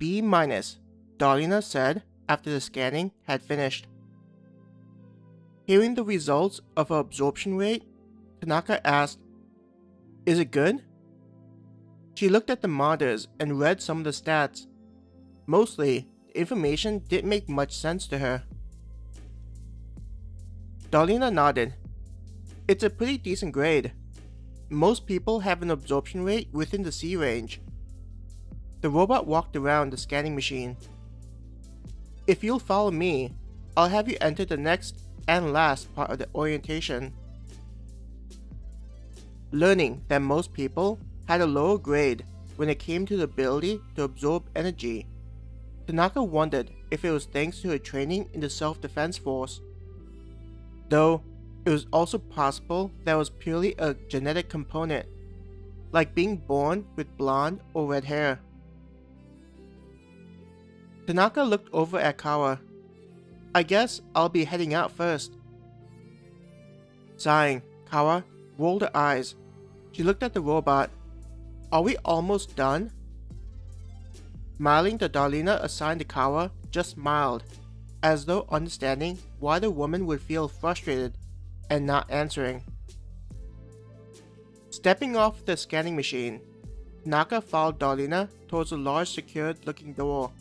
B-, Darlina said after the scanning had finished. Hearing the results of her absorption rate, Tanaka asked, "Is it good?" She looked at the monitors and read some of the stats. Mostly, the information didn't make much sense to her. Darlina nodded. "It's a pretty decent grade. Most people have an absorption rate within the C range." The robot walked around the scanning machine. "If you'll follow me, I'll have you enter the next and last part of the orientation." Learning that most people had a lower grade when it came to the ability to absorb energy, Tanaka wondered if it was thanks to her training in the self-defense force. Though, it was also possible that it was purely a genetic component, like being born with blonde or red hair. Tanaka looked over at Kawa. "I guess I'll be heading out first." Sighing, Kawa rolled her eyes. She looked at the robot. "Are we almost done?" Smiling, the Darlina assigned to Kawa just smiled, as though understanding why the woman would feel frustrated and not answering. Stepping off the scanning machine, Tanaka followed Darlina towards a large secured-looking door.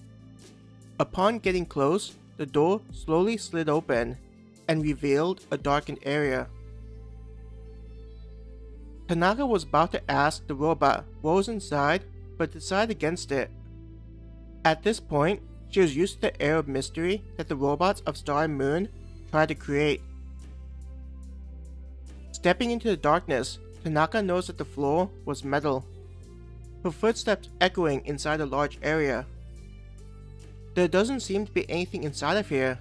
Upon getting close, the door slowly slid open and revealed a darkened area. Tanaka was about to ask the robot what was inside, but decided against it. At this point, she was used to the air of mystery that the robots of Star and Moon tried to create. Stepping into the darkness, Tanaka noticed that the floor was metal, her footsteps echoing inside a large area. There doesn't seem to be anything inside of here.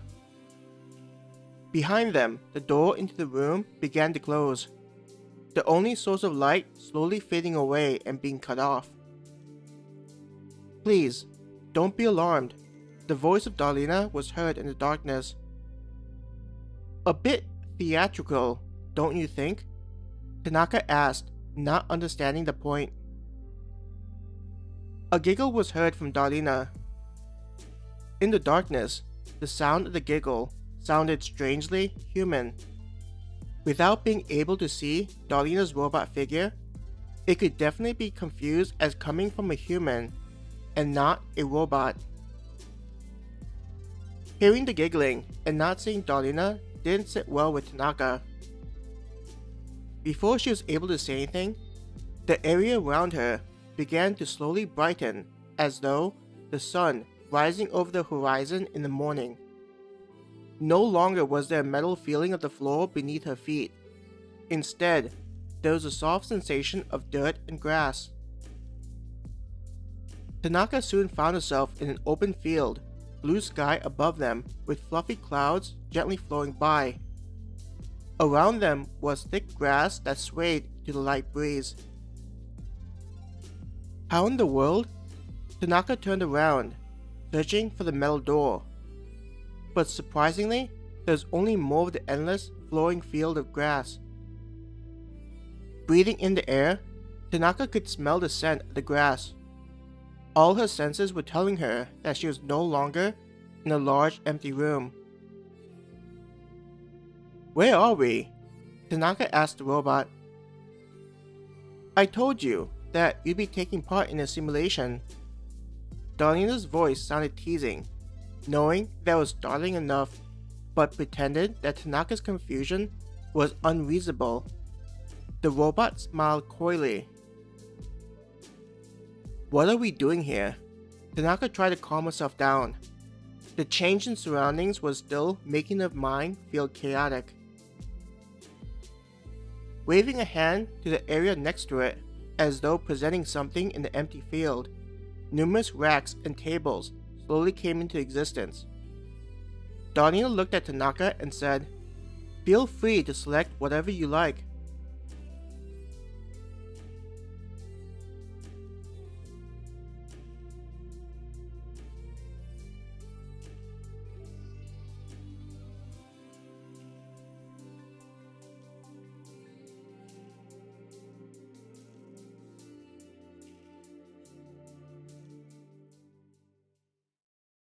Behind them, the door into the room began to close, the only source of light slowly fading away and being cut off. "Please, don't be alarmed," the voice of Darlina was heard in the darkness. "A bit theatrical, don't you think?" Tanaka asked, not understanding the point. A giggle was heard from Darlina. In the darkness, the sound of the giggle sounded strangely human. Without being able to see Darlina's robot figure, it could definitely be confused as coming from a human and not a robot. Hearing the giggling and not seeing Darlina didn't sit well with Tanaka. Before she was able to say anything, the area around her began to slowly brighten, as though the sun rising over the horizon in the morning. No longer was there a metal feeling of the floor beneath her feet. Instead, there was a soft sensation of dirt and grass. Tanaka soon found herself in an open field, blue sky above them with fluffy clouds gently flowing by. Around them was thick grass that swayed to the light breeze. How in the world? Tanaka turned around, searching for the metal door. But surprisingly, there was only more of the endless, flowing field of grass. Breathing in the air, Tanaka could smell the scent of the grass. All her senses were telling her that she was no longer in a large empty room. "Where are we?" Tanaka asked the robot. "I told you that you'd be taking part in a simulation." Darlina's voice sounded teasing, knowing that was startling enough, but pretended that Tanaka's confusion was unreasonable. The robot smiled coyly. "What are we doing here?" Tanaka tried to calm herself down. The change in surroundings was still making her mind feel chaotic. Waving a hand to the area next to it, as though presenting something in the empty field, numerous racks and tables slowly came into existence. Darlina looked at Tanaka and said, "Feel free to select whatever you like."